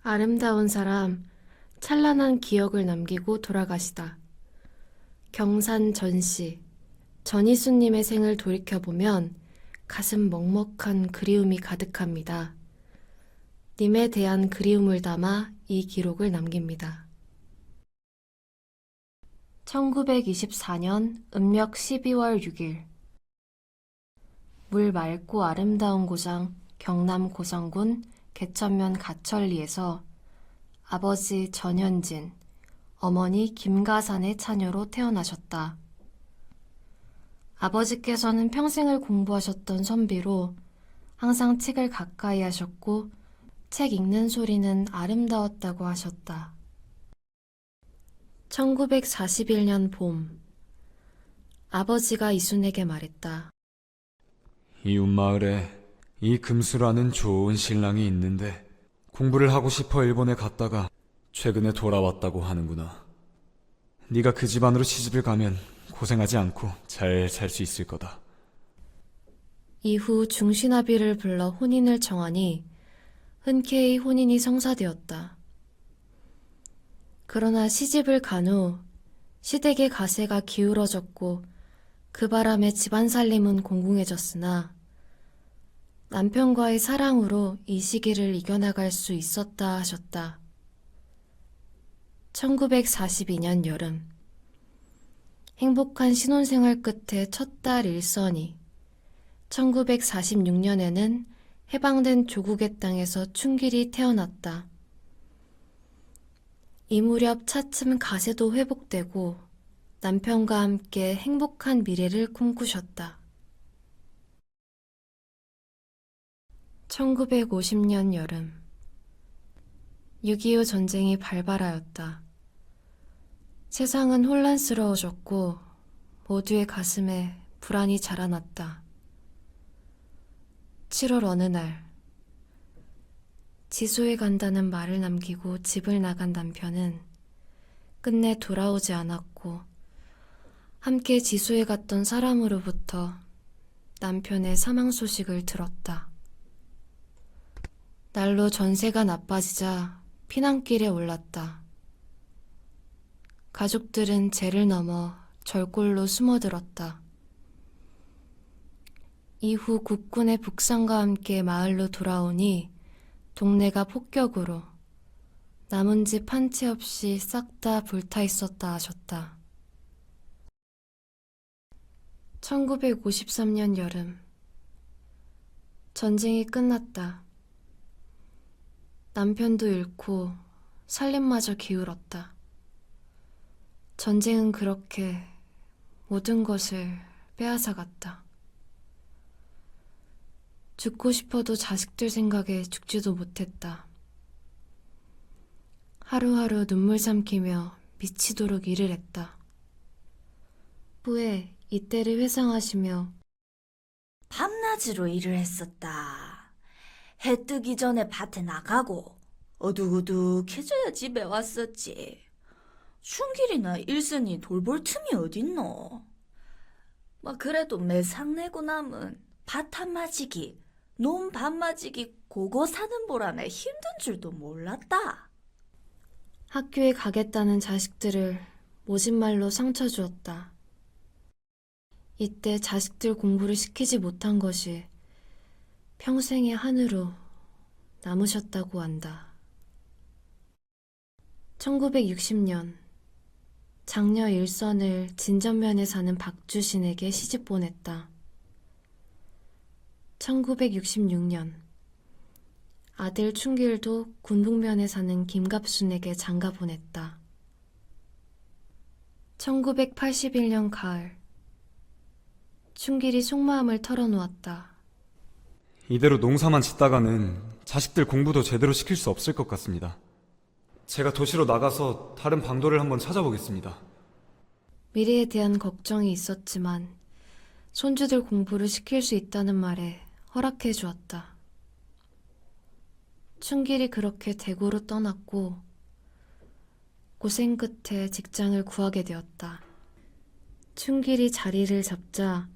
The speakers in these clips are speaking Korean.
아름다운 사람, 찬란한 기억을 남기고 돌아가시다. 경산 전씨, 전희수님의 생을 돌이켜보면 가슴 먹먹한 그리움이 가득합니다. 님에 대한 그리움을 담아 이 기록을 남깁니다. 1924년 음력 12월 6일 물 맑고 아름다운 고장 경남 고성군 개천면 가천리에서 아버지 전현진, 어머니 김가산의 자녀로 태어나셨다. 아버지께서는 평생을 공부하셨던 선비로 항상 책을 가까이 하셨고 책 읽는 소리는 아름다웠다고 하셨다. 1941년 봄, 아버지가 이순에게 말했다. 이웃마을에 이 금수라는 좋은 신랑이 있는데 공부를 하고 싶어 일본에 갔다가 최근에 돌아왔다고 하는구나. 네가 그 집안으로 시집을 가면 고생하지 않고 잘 살 수 있을 거다. 이후 중신아비를 불러 혼인을 청하니 흔쾌히 혼인이 성사되었다. 그러나 시집을 간 후 시댁의 가세가 기울어졌고 그 바람에 집안 살림은 공공해졌으나 남편과의 사랑으로 이 시기를 이겨나갈 수 있었다 하셨다. 1942년 여름, 행복한 신혼생활 끝에 첫 딸 일선이 1946년에는 해방된 조국의 땅에서 춘길이 태어났다. 이 무렵 차츰 가세도 회복되고 남편과 함께 행복한 미래를 꿈꾸셨다. 1950년 여름, 6.25 전쟁이 발발하였다. 세상은 혼란스러워졌고 모두의 가슴에 불안이 자라났다. 7월 어느 날, 지소에 간다는 말을 남기고 집을 나간 남편은 끝내 돌아오지 않았고 함께 지소에 갔던 사람으로부터 남편의 사망 소식을 들었다. 날로 전세가 나빠지자 피난길에 올랐다. 가족들은 제를 넘어 절골로 숨어들었다. 이후 국군의 북상과 함께 마을로 돌아오니 동네가 폭격으로 남은 집 한 채 없이 싹 다 불타 있었다 하셨다. 1953년 여름, 전쟁이 끝났다. 남편도 잃고 살림마저 기울었다. 전쟁은 그렇게 모든 것을 빼앗아갔다. 죽고 싶어도 자식들 생각에 죽지도 못했다. 하루하루 눈물 삼키며 미치도록 일을 했다. 후에 이때를 회상하시며 밤낮으로 일을 했었다. 해 뜨기 전에 밭에 나가고 어둑어둑해져야 집에 왔었지. 춘길이나 일순이 돌볼 틈이 어딨노. 그래도 매상 내고 남은 밭 한마지기, 논 반마지기 고거 사는 보람에 힘든 줄도 몰랐다. 학교에 가겠다는 자식들을 모진 말로 상처 주었다. 이때 자식들 공부를 시키지 못한 것이 평생의 한으로 남으셨다고 한다. 1960년 장녀 일선을 진전면에 사는 박주신에게 시집 보냈다. 1966년 아들 춘길도 군북면에 사는 김갑순에게 장가 보냈다. 1981년 가을, 춘길이 속마음을 털어놓았다. 이대로 농사만 짓다가는 자식들 공부도 제대로 시킬 수 없을 것 같습니다. 제가 도시로 나가서 다른 방도를 한번 찾아보겠습니다. 미래에 대한 걱정이 있었지만 손주들 공부를 시킬 수 있다는 말에 허락해 주었다. 춘길이 그렇게 대구로 떠났고 고생 끝에 직장을 구하게 되었다. 춘길이 자리를 잡자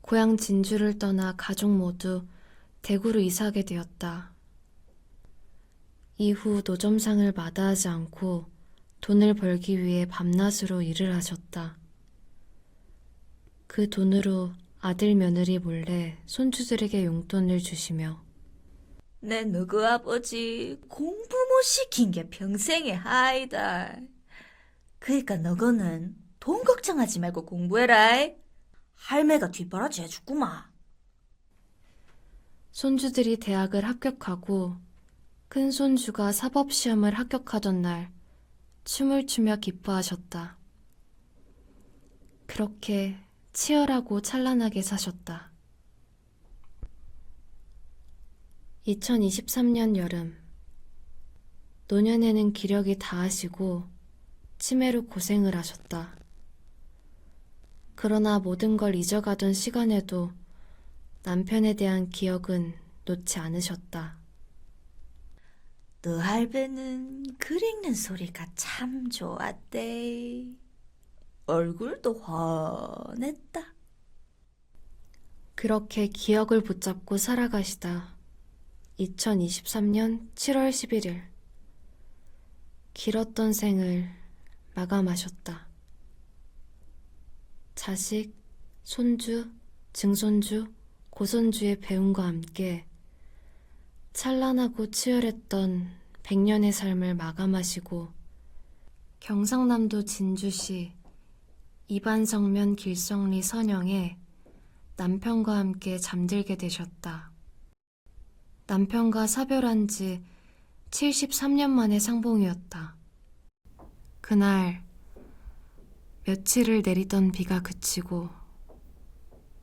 고향 진주를 떠나 가족 모두 대구로 이사하게 되었다. 이후 노점상을 마다하지 않고 돈을 벌기 위해 밤낮으로 일을 하셨다. 그 돈으로 아들 며느리 몰래 손주들에게 용돈을 주시며 내 너그 아버지 공부 못 시킨 게 평생의 하이다. 그러니까 너거는 돈 걱정하지 말고 공부해라. 할매가 뒷바라지 해줬구만. 손주들이 대학을 합격하고 큰 손주가 사법시험을 합격하던 날 춤을 추며 기뻐하셨다. 그렇게 치열하고 찬란하게 사셨다. 2023년 여름, 노년에는 기력이 다하시고 치매로 고생을 하셨다. 그러나 모든 걸 잊어가던 시간에도 남편에 대한 기억은 놓지 않으셨다. 너 할배는 글 읽는 소리가 참 좋았대. 얼굴도 환했다. 그렇게 기억을 붙잡고 살아가시다 2023년 7월 11일 길었던 생을 마감하셨다. 자식, 손주, 증손주, 고손주의 배움과 함께 찬란하고 치열했던 100년의 삶을 마감하시고 경상남도 진주시 이반성면 길성리 선영에 남편과 함께 잠들게 되셨다. 남편과 사별한 지 73년 만의 상봉이었다. 그날 며칠을 내리던 비가 그치고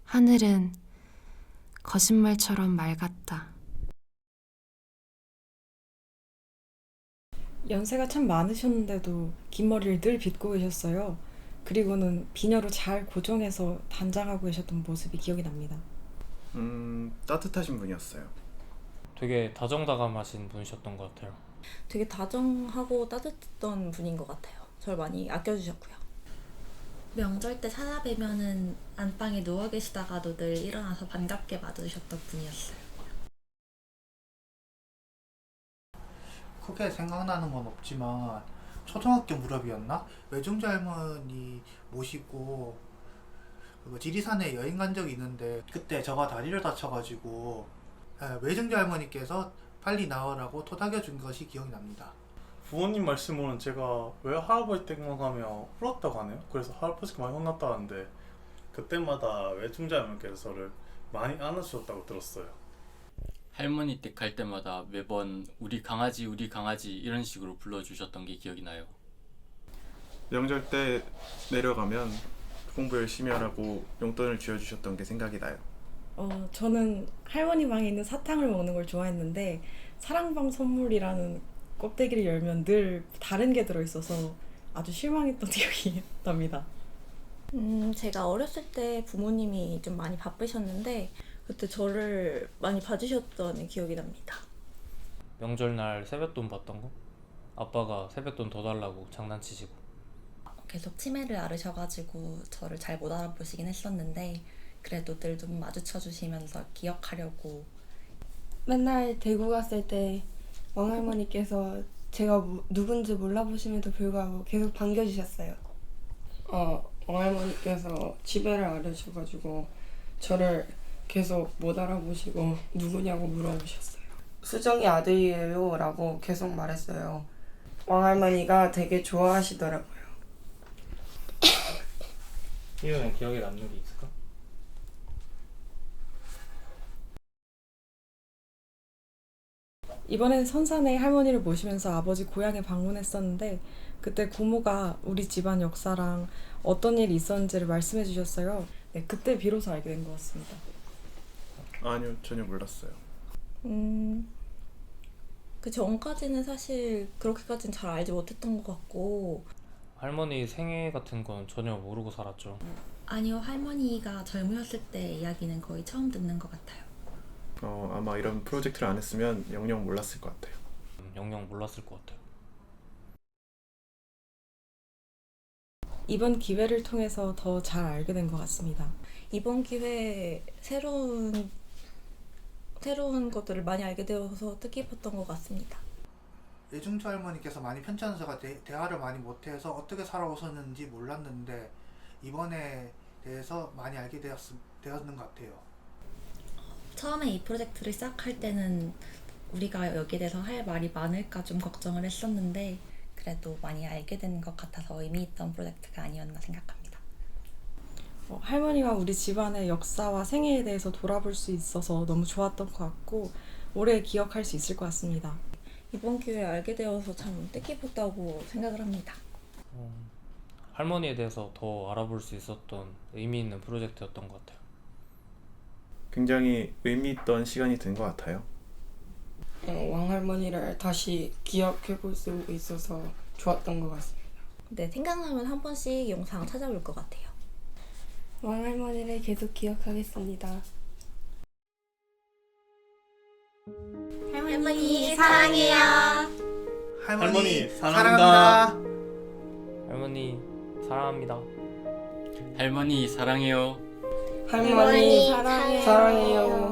하늘은 거짓말처럼 맑았다. 연세가 참 많으셨는데도 긴 머리를 늘 빗고 계셨어요. 그리고는 비녀로 잘 고정해서 단장하고 계셨던 모습이 기억이 납니다. 따뜻하신 분이었어요. 되게 다정다감하신 분이셨던 것 같아요. 되게 다정하고 따뜻했던 분인 것 같아요. 저를 많이 아껴주셨고요. 명절 때 찾아뵈면은 안방에 누워 계시다가도 늘 일어나서 반갑게 맞아주셨던 분이었어요. 크게 생각나는 건 없지만 초등학교 무렵이었나? 외숙모 할머니 모시고 지리산에 여행 간 적이 있는데 그때 제가 다리를 다쳐가지고 외숙모 할머니께서 빨리 나으라고 토닥여 준 것이 기억이 납니다. 부모님 말씀으로는 제가 왜 할아버지 댁만 가면 울었다고 하네요. 그래서 할아버지가 많이 혼났다는데 그때마다 외중자님께서 저를 많이 안아주셨다고 들었어요. 할머니 댁 갈 때마다 매번 우리 강아지 이런 식으로 불러주셨던 게 기억이 나요. 명절 때 내려가면 공부 열심히 하라고 용돈을 쥐어주셨던 게 생각이 나요. 저는 할머니 방에 있는 사탕을 먹는 걸 좋아했는데 사랑방 선물이라는 껍데기를 열면 늘 다른 게 들어있어서 아주 실망했던 기억이 납니다. 제가 어렸을 때 부모님이 좀 많이 바쁘셨는데 그때 저를 많이 봐주셨던 기억이 납니다. 명절날 세뱃돈 받던 거? 아빠가 세뱃돈 더 달라고 장난치시고. 계속 치매를 앓으셔가지고 저를 잘 못 알아보시긴 했었는데 그래도 늘 좀 마주쳐 주시면서 기억하려고. 맨날 대구 갔을 때 왕할머니께서 제가 누군지 몰라보심에도 불구하고 계속 반겨주셨어요. 왕할머니께서 치매를 앓으셔가지고 저를 계속 못 알아보시고 누구냐고 물어보셨어요. 수정이 아들이에요 라고 계속 말했어요. 왕할머니가 되게 좋아하시더라고요. 이유는 기억에 남는 게 있을까? 이번엔 선산에 할머니를 모시면서 아버지 고향에 방문했었는데 그때 고모가 우리 집안 역사랑 어떤 일이 있었는지를 말씀해 주셨어요. 네, 그때 비로소 알게 된 것 같습니다. 아니요, 전혀 몰랐어요. 그 전까지는 사실 그렇게까지는 잘 알지 못했던 것 같고. 할머니 생애 같은 건 전혀 모르고 살았죠. 아니요, 할머니가 젊으셨을 때 이야기는 거의 처음 듣는 것 같아요. 아마 이런 프로젝트를 안 했으면 영영 몰랐을 것 같아요. 영영 몰랐을 것 같아요. 이번 기회를 통해서 더 잘 알게 된 것 같습니다. 이번 기회에 새로운 것들을 많이 알게 되어서 뜻깊었던 것 같습니다. 외중주 할머니께서 많이 편찮으셔서 대화를 많이 못해서 어떻게 살아오셨는지 몰랐는데 이번에 대해서 많이 알게 되었는 것 같아요. 처음에 이 프로젝트를 시작할 때는 우리가 여기에 대해서 할 말이 많을까 좀 걱정을 했었는데 그래도 많이 알게 된 것 같아서 의미 있던 프로젝트가 아니었나 생각합니다. 할머니와 우리 집안의 역사와 생애에 대해서 돌아볼 수 있어서 너무 좋았던 것 같고 오래 기억할 수 있을 것 같습니다. 이번 기회에 알게 되어서 참 뜻깊었다고 생각을 합니다. 할머니에 대해서 더 알아볼 수 있었던 의미 있는 프로젝트였던 것 같아요. 굉장히 의미 있던 시간이 된 것 같아요. 왕할머니를 다시 기억해볼 수 있어서 좋았던 것 같습니다. 네, 생각나면 한 번씩 영상 찾아볼 것 같아요. 왕할머니를 계속 기억하겠습니다. 할머니 사랑해요. 할머니 사랑합니다. 할머니 사랑합니다. 할머니 사랑해요. 할머니 사랑해요.